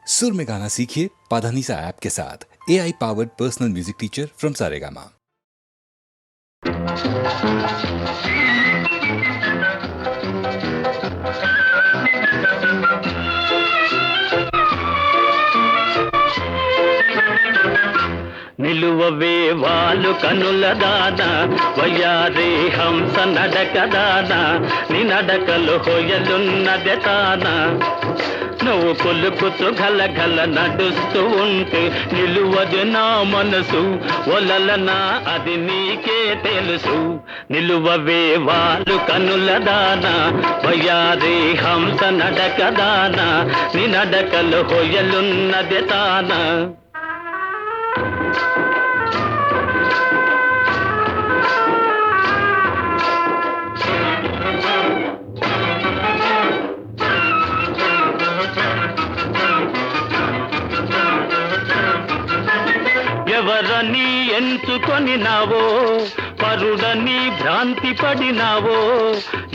सुर में गाना सीखिए पाधानीसा ऐप के साथ। AI powered personal music teacher from Saregama. నిలువవే వాలు కనుల దానా వయ్యారి హంస నడక దానా నీ నడకలు హొయలున్నదే తానా నువ్వు కొలుకుతూ గలగల నడుస్తూ ఉంటే నిలువదు నా మనసు ఒలలనా అది నీకే తెలుసు నిలువవే వాలు కనుల దానా వయ్యారి హంస నడక దానా నీ నడకలు హొయలున్నదే తానా ఎవరని ఎంచుకొనినావో పరుడని భ్రాంతి పడినావో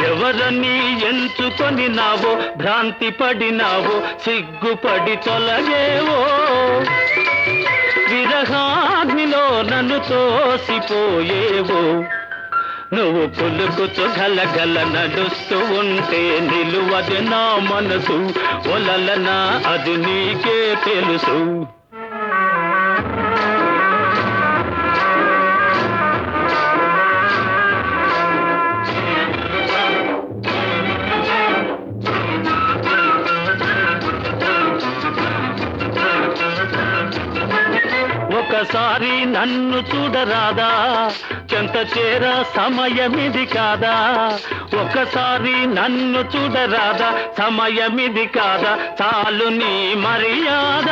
ఎవరని ఎంచుకొనినావో భ్రాంతి పడినావో సిగ్గుపడి తొలగేవో విరహాగ్నిలో నన్ను తోసిపోయేవో నువ్వు పులుకుతూ గలగల నడుస్తూ ఉంటే నిలువది నా మనసు ఒలలనా అది నీకే తెలుసు ఒకసారి నన్ను చూడరాదా చెంత చేర సమయమిది కాదా ఒకసారి నన్ను చూడరాదా సమయమిది కాదా చాలు నీ మర్యాద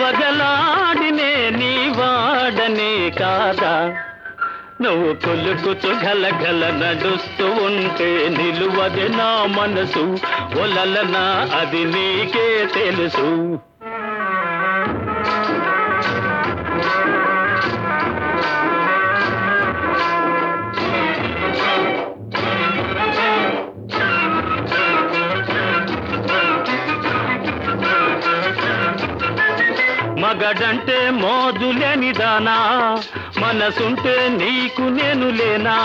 వగలాడినే నీ వాడనే కాదా నువ్వు కొలుకుతూ గలగల నడుస్తూ ఉంటే నిలువది నా మనసు ఒలలనా అది నీకే తెలుసు మగడంటే మోజులేని దానా మనసుంటే నీకు నేను లేనా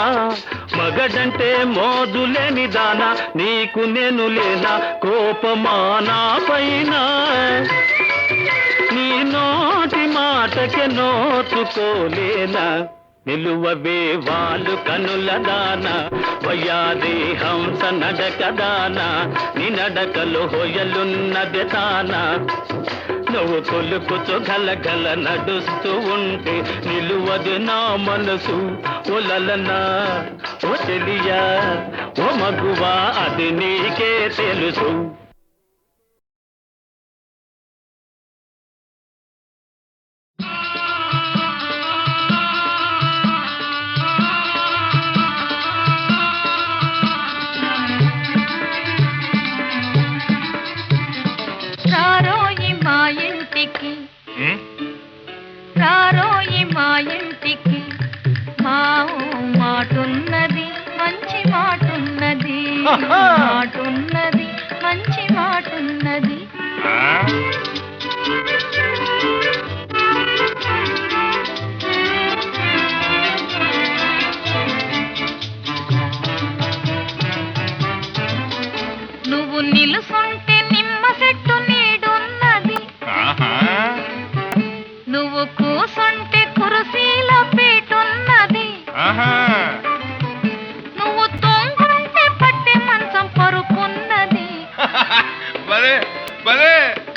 మగడంటే మోజులేని దానా నీకు నేను లేనా కోపమానా పైన నీ నోటి మాటకే నోచుకోలేనా నిలువవే వాలు కనుల దానా వయ్యాది హంస నడక దానా నీ నడకలు హొయలున్నదే తానా నువ్వు కొలుకుతూ గలగల నడుస్తూ ఉంటే నిలువదు నా మనసు ఒలలనా ఓ చెలియా ఓ మగువా అది నీకే తెలుసు రారోయి మా ఇంటికి మా మాటున్నది మంచి మాటున్నది మాటున్నది మంచి మాటున్నది నువ్వు నిలుసుంటే నిమ్మ చెట్టు నీడున్నది నువ్వు కూసుంటే కుర్చీల పీటున్నది నువ్వు తొంగుంటే పట్టే మంచం పరుపున్నది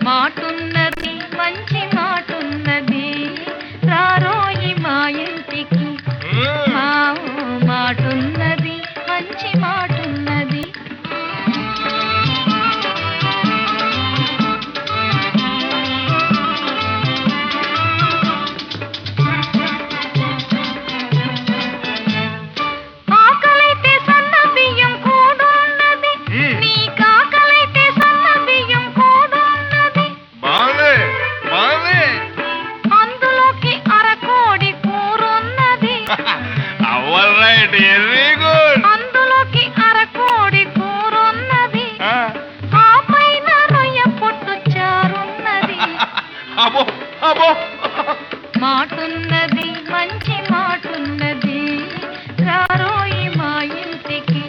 మాటున్నది మంచి మాటున్నది రారోయి మా ఇంటికి మా మాటున్నది మంచి మాటున్నది మాటున్నది మంచి మాటున్నది రారోయి మా ఇంటికి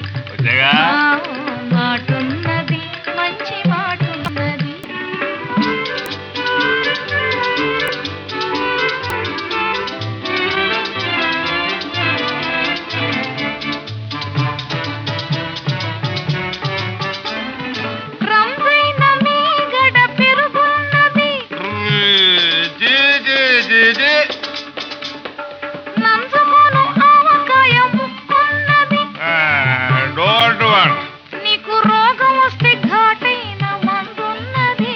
మాటున్నది మంచి మాటున్నది రంజైన మీ గడ పెరుగున్నది నంజమును ఆవకాయ ముక్కున్నది నీకు రోగం వస్తే ఘాటైన మందున్నది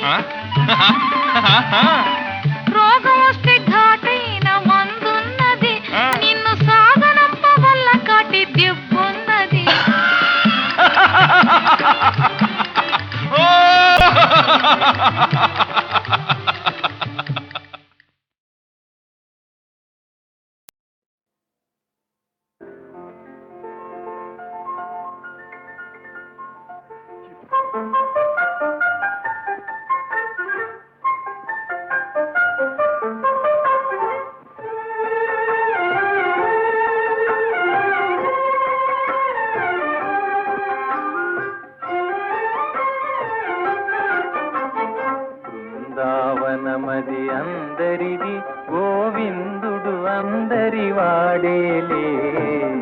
రోగం వస్తే ఘాటైన మందున్నది నిన్ను సాగనంప వల్ల కాటి దిబ్బున్నది బృందావనమది అందరిది గోవిందుడు అందరి వాడేలే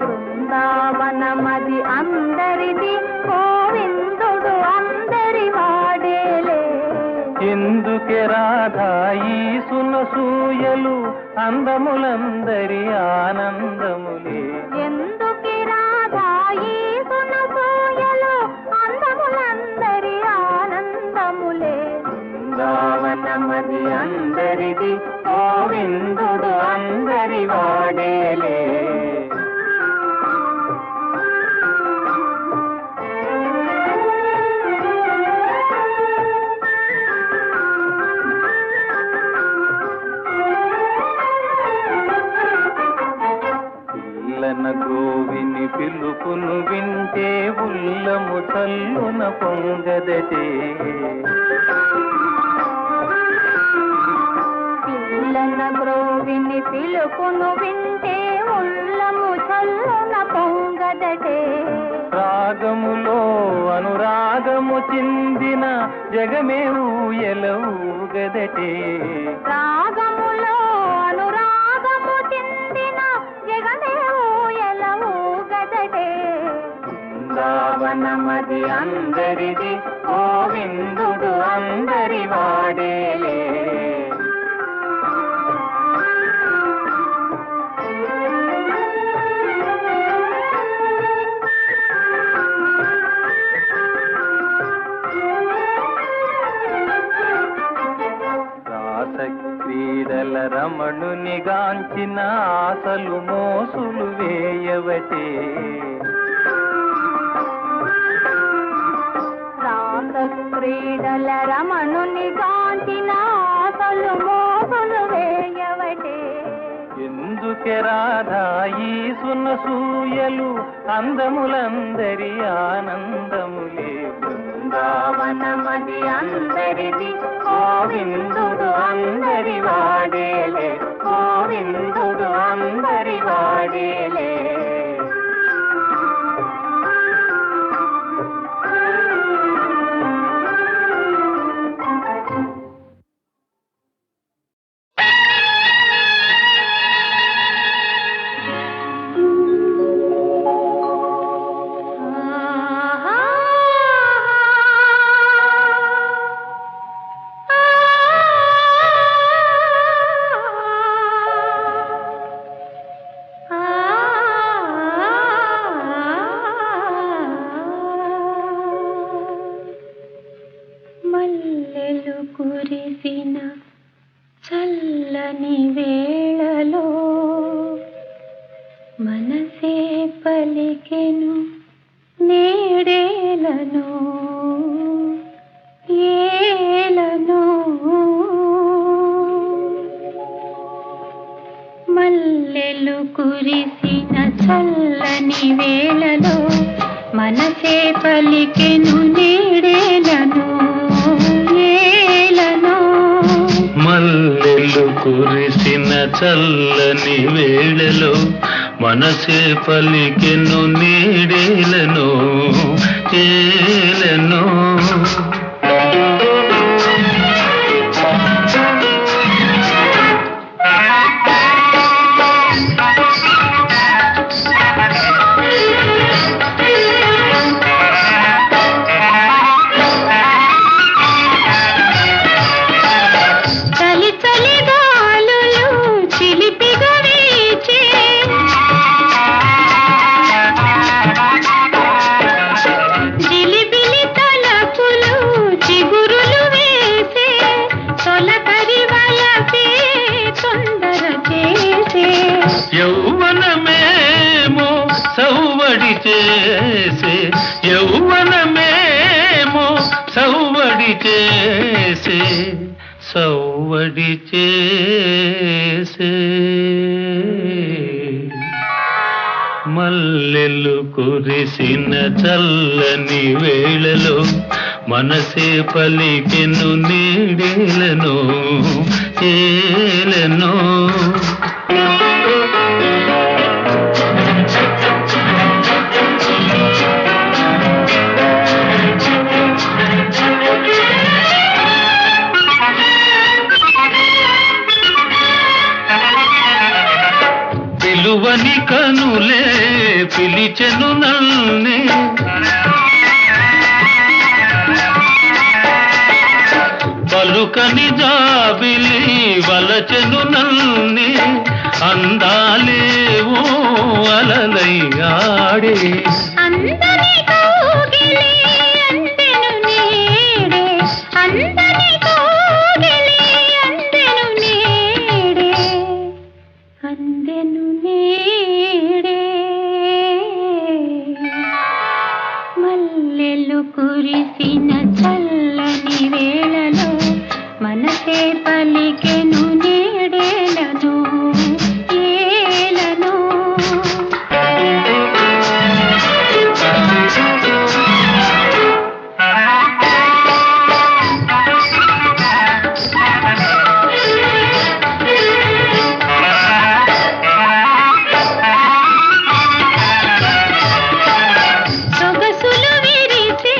బృందావనమది అందరిది గోవిందుడు అందరి వాడేలే ఎందుకే రాధాయి సునసూయలు అందములందరి ఆనందములే ఎందుకి రాధాయి సునసూయలు అందములందరి ఆనందములే బృందావనమది అందరిది గోవిందుడు అందరి వాడేలే పిల్లన గోవిని పిలుపును వింటే ఉల్లము చల్లున పొంగదటే పిల్లన గ్రోవిని పిలుపును వింటే ఉల్లము చల్లున పొంగదటే రాగములో అనురాగము చిందిన జగమే ఊయలవుగదటే రాగములో అనురాగము చిందిన జగమే ఊయలవుగదటే బృందావనమది అందరిది గోవిందుడు అందరి వాడేలే క్రీడల రమణుని గాంచిన ఆశలు మోసులు వేయవటే రాస క్రీడల రమణుని గాంచిన ఆశలు మోసులు వేయవటే ఎందుకే రాధాయి సునసూయలు అందములందరి ఆనందములే బృందావనమది అందరిది గోవిందుడు అందరి వాడేలే గోవిందుడు అందరి వాడేలే మల్లెలు కురిసిన చల్లని వేళలో మనసే పలికెను నేడేలను ఏలను మల్లెలు కురిసిన చల్లని వేళలో మనసే పలికెను నేడేలను ఏలను మల్లెలు కురిసిన చల్లని వేళలో మనసే పలికెను నీడేలను ఏలను యౌవనమేమో సౌవడి చేసే యౌవనమేమో సౌవడి చేసే సౌవడి చేసే మల్లెలు కురిసిన చల్లని వేళలో మనసే పలికెను నీడేలను ఏలను పిలువని కనులే పిలిచెను నల్నే పలుకని జాబిలి వలచెను నల్నే అందాలేవో అలలై ఆడే అందరి కోగిలి అందెను నీడే అందరి కోగిలి అందెను నీడే అందెను నీడే మల్లెలు కురిసిన చల్లని వేళలో మనసే పలికెను నీడేలను ఏలను సొగసులు విరిసే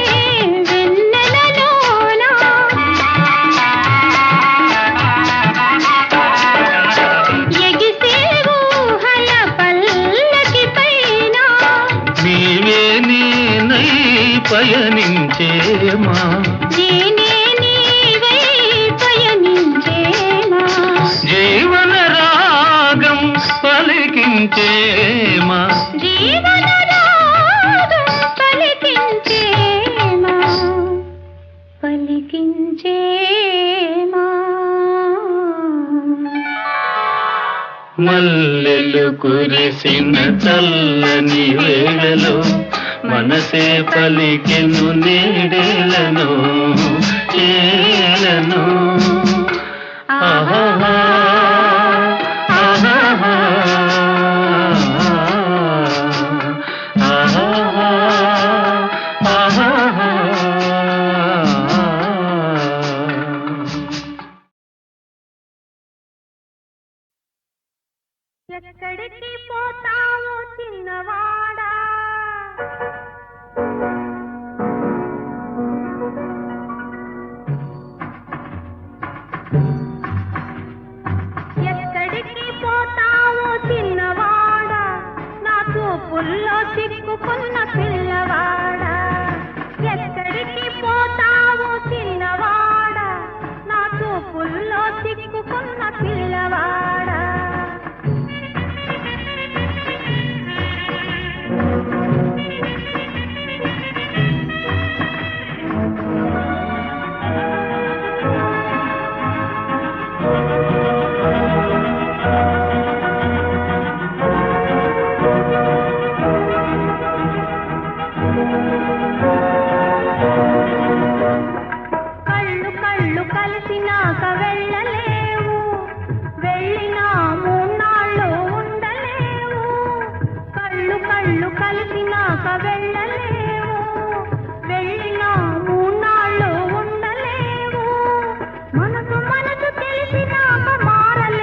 వెన్నెలలోన ఎగిసే ఊహల పల్లకి పైన నీవే నేనై పయనించేమా నేనే నీవై పయనించేమా జీవన రాగం పలికించేమా జీవన రాగం పలికించేమా పలికించేమా మల్లెలు కురిసిన చల్లని వేళలో మనసే పలికెను నీడేలను ఏలను ఆహాహా ఆహాహా ఆహాహా ఆహాహా ఎక్కడికి పోతావో చిన్నవాడా ఎక్కడికి పోతావో చిన్నవాడా నా చూపుల్లో చిక్కుకున్న పిల్లవాడా ఎక్కడికి పోతావో చిన్నవాడా నా చూపుల్లో చిక్కుకున్న పిల్లవాడా కళ్ళు కళ్ళు కలిసినాక వెళ్ళలేవు వెళ్ళినా మూన్నాళ్ళు ఉండలేవు కళ్ళు కళ్ళు కలిసినాక వెళ్ళలేవు వెళ్ళినా మూన్నాళ్ళు ఉండలేవు మనసు మనసు తెలిసినాక మారలేవు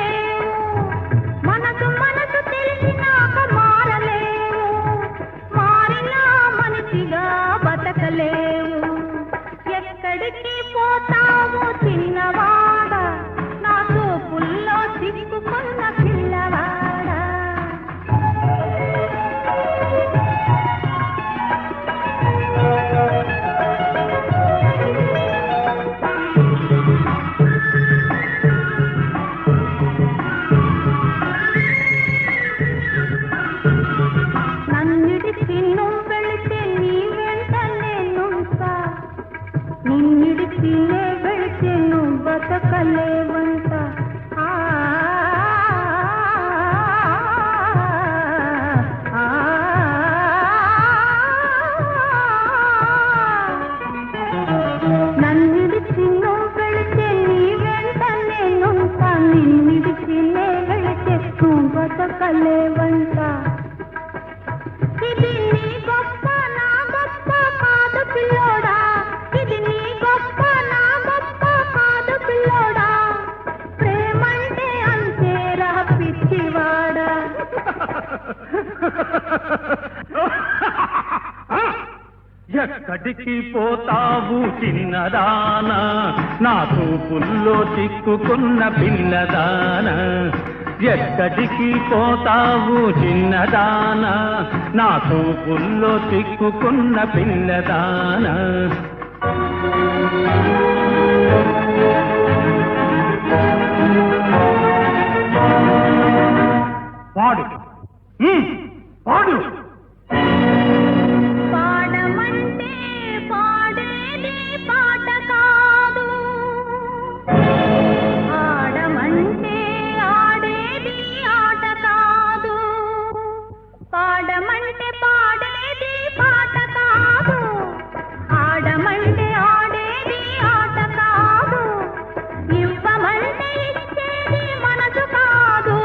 ఎక్కడికి పోతావు చిన్నదానా నా చూపుల్లో చిక్కుకున్న పిల్లదానా ఎక్కడికి పోతావు చిన్నదానా నా చూపుల్లో చిక్కుకున్న పిల్లదానా పాడు పాడు పాడమంటే పాడేది పాట కాదు, ఆడమంటే ఆడేది ఆట కాదు. పాడమంటే పాడేది పాట కాదు, ఆడమంటే ఆడేది ఆట కాదు. ఇవ్వమంటే ఇచ్చేది మనసు కాదు,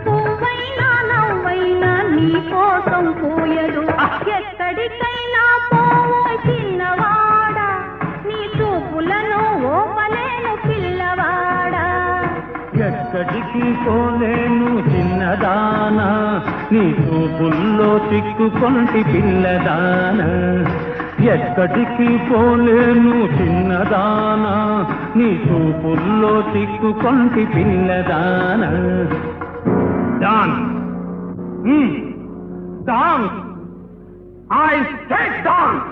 పువ్వైనా నవ్వైనా నీ కోసం పూయదు. ఎక్కడికైనా పోవో చిన్నవాడా, నీ చూపులను ఓపలేను పిల్లవాడా. ఎక్కడికి పోలేను చిన్నదానా నీ చూపుల్లో చిక్కుకొంటి పిల్లదానా ఎక్కడికి పోలేను చిన్నదానా నీ చూపుల్లో చిక్కుకొంటి పిల్లదానా dance dance I said dance!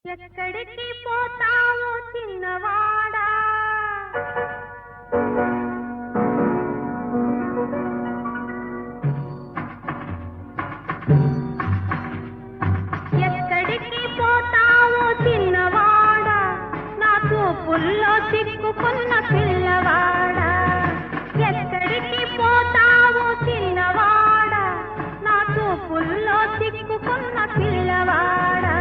ఎక్కడికి పోతావో చిన్నవాడా, ఎక్కడికి పోతావో చిన్నవాడా, నా చూపుల్లో చిక్కుకున్న పిల్లవాడా. ఎక్కడికి పోతావో చిన్నవాడా, నా చూపుల్లో చిక్కుకున్న పిల్లవాడా.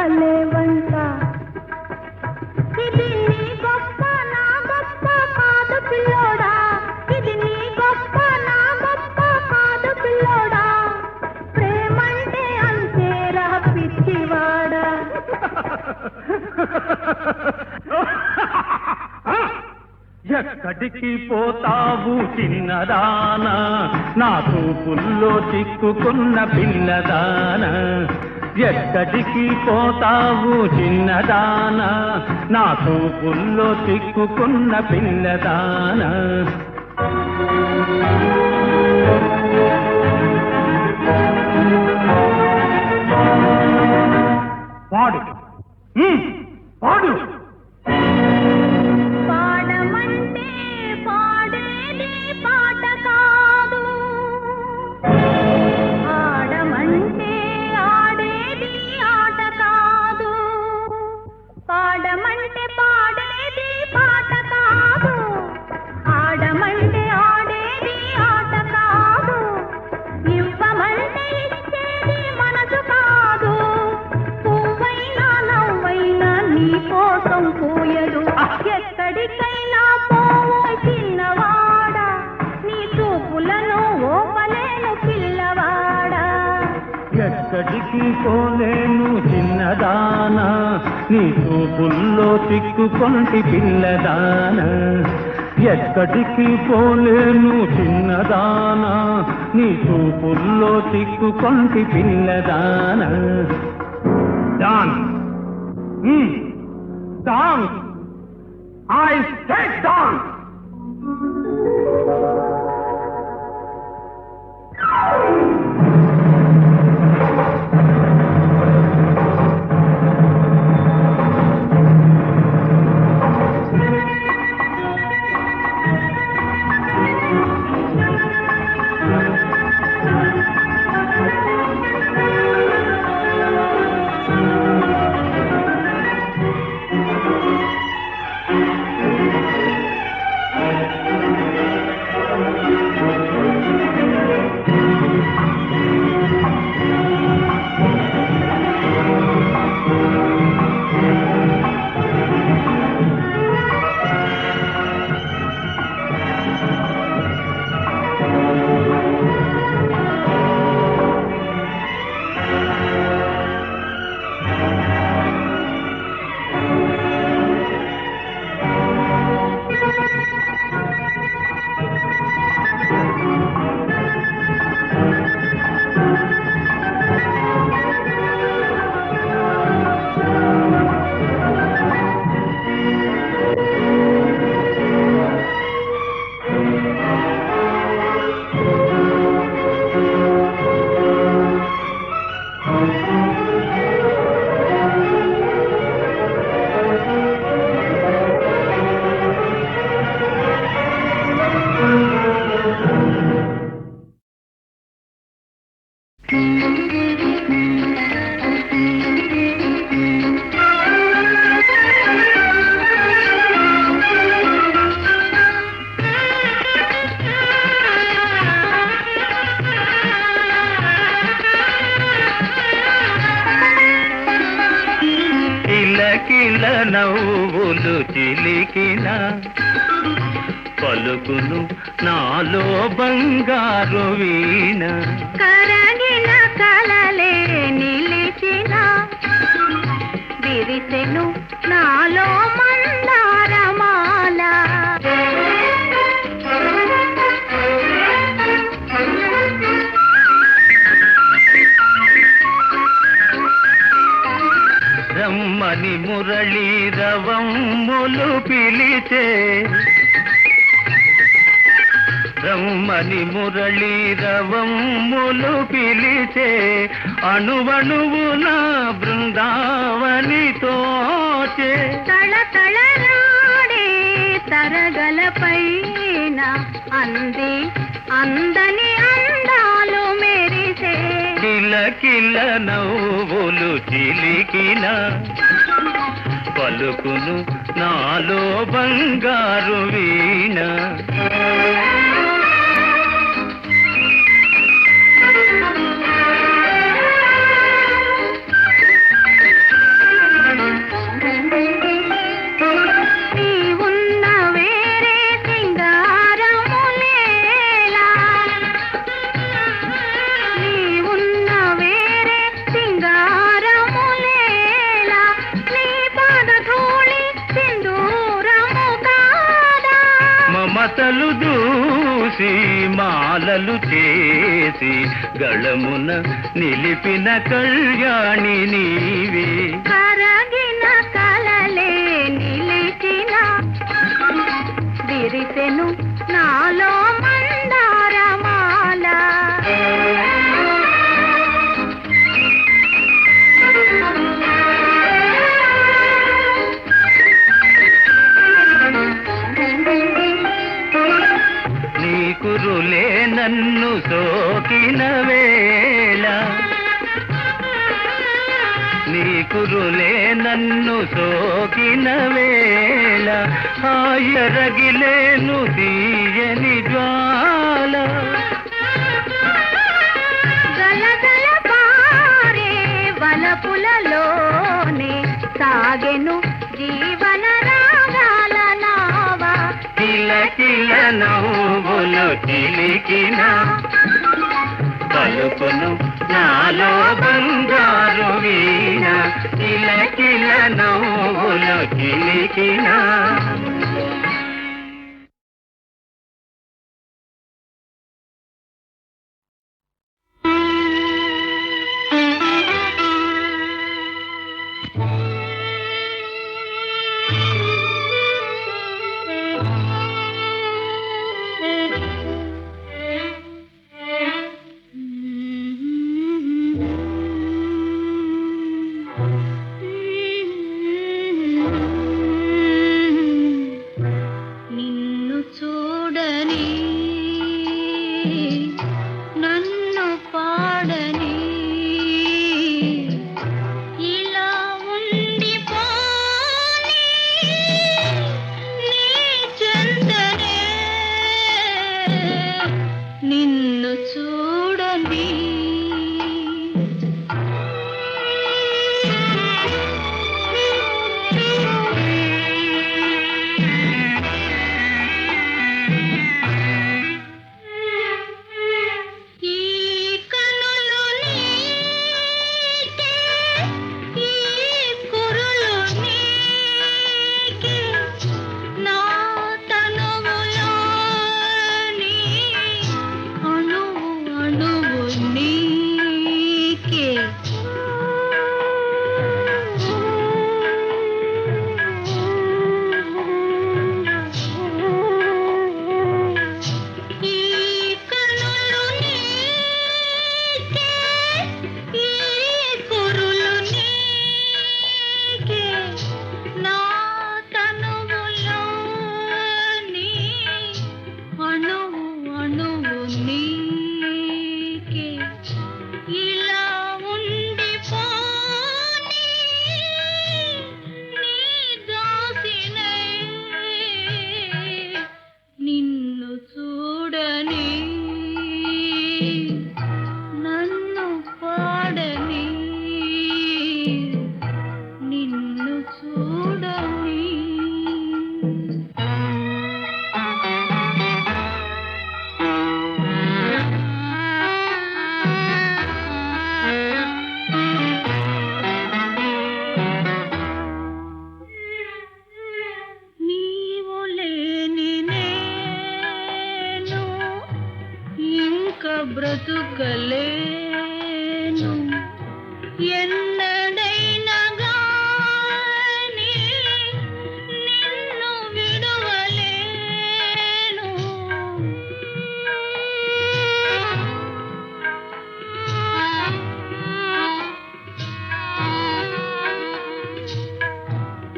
చెప్పలేవంట. ఇది నీ గొప్ప నా గొప్ప కాదు పిల్లోడా, ఇది నీ గొప్ప నా గొప్ప కాదు పిల్లోడా, ప్రేమంటే అంతేరా పిచ్చివాడా. ఎక్కడికి పోతావు చిన్నదానా, నా చూపుల్లో చిక్కుకున్న పిల్లదానా. ఎక్కడికి పోతావు చిన్నదానా, నా చూపుల్లో చిక్కుకున్న పిల్లదానా. పాడు పాడు. పాడమంటే పాడేది పాట కాదు, ఆడమంటే ఆడేది ఆట కాదు. పాడమంటే పాడేది పాట కాదు, ఆడమంటే ఆడేది ఆట కాదు. ఇవ్వమంటే ఇచ్చేది మనసు కాదు, పువ్వైనా నవ్వైనా నీ కోసం పోయదు. ఎక్కడికైనా పోవో చిన్నవాడా, నీ చూపులను ఓపలేను పిల్లవాడా. ఎక్కడికి పోలేను చిన్నదానా, నీ చూపుల్లో చిక్కుకొంటి పిల్లదానా. ఎక్కడికి పోలేను చిన్నదానా, నీ చూపుల్లో చిక్కుకొంటి పిల్లదానా. Dance dance, I said dance. కిలకిల నవ్వులు చిలికిన పలుకులు నాలో బంగారు వీణ. కరగిన కలలే నిలిచిన విరిసెను నాలో మందారమాల. రమ్మని మురళీ రవమ్ములు పిలిచే, రమ్మని మురళీ రవమ్ములు పిలిచే, అణువణువున బృందావని తోచే. తళతళలాడే తరగలపైన అంది అందని అందాలు మెరిసే. కిలకిల నవ్వులు చిలికిన పలుకును నాలో బంగారు వీణ. చూసి మాలలు చేసి గళమున నిలిపిన కళ్యాణి నీవే. కరగిన కలలే నిలిచిన విరిసెను నాలో మందారమాల. నీ కురులే నన్ను సోకిన వేళ, నీ కురులే నన్ను సోకిన వేళ, హాయరగిలేను తీయని జ్వాల. గలగల పారే వలపులలోనే సాగెను జీవన రాగాల నావా. కిలకిల నవ్వులు చిలికిన పలుకును నాలో బంగారు వీణ. కిలకిల నవ్వులు చిలికిన. నిన్ను చూడని నన్ను పాడని ఇలా ఉండిపోని నీ చెంతనే. నిన్ను చూడని ఈ కనులు నీకే, ఈ కురులు నీకే, నా తనువులోని అణువు అణువు నీకే. ఈ కనులు నీకే, ఈ కురులు నీకే, నా తనువులోని అణువు అణువు నీకే. ఇలా ఉండిపోని నీ దాసినై, నిన్ను చూడని నన్ను పాడని. నిన్ను చూడని నీవు లేని నేను ఇంక బ్రతుకలేను. ఎన్నడైనా గాని నిన్ను విడువలేను.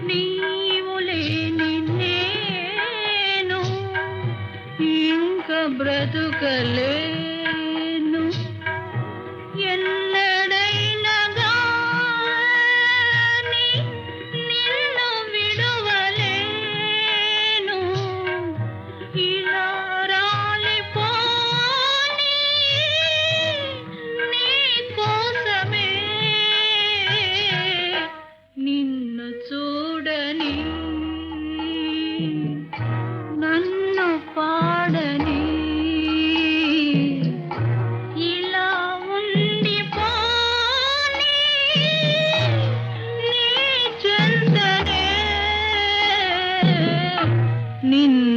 నీవు లేని నేను ఇంక బ్రతుకలేను. ఎన్నడైనా గాని నిన్ను విడువలేను. ఇలా రాలిపోని నీ కోసమే, నిన్ను చూడని నన్ను పాడని. ఇలా ఉండిపోని నీ చెంతనే. నిన్ను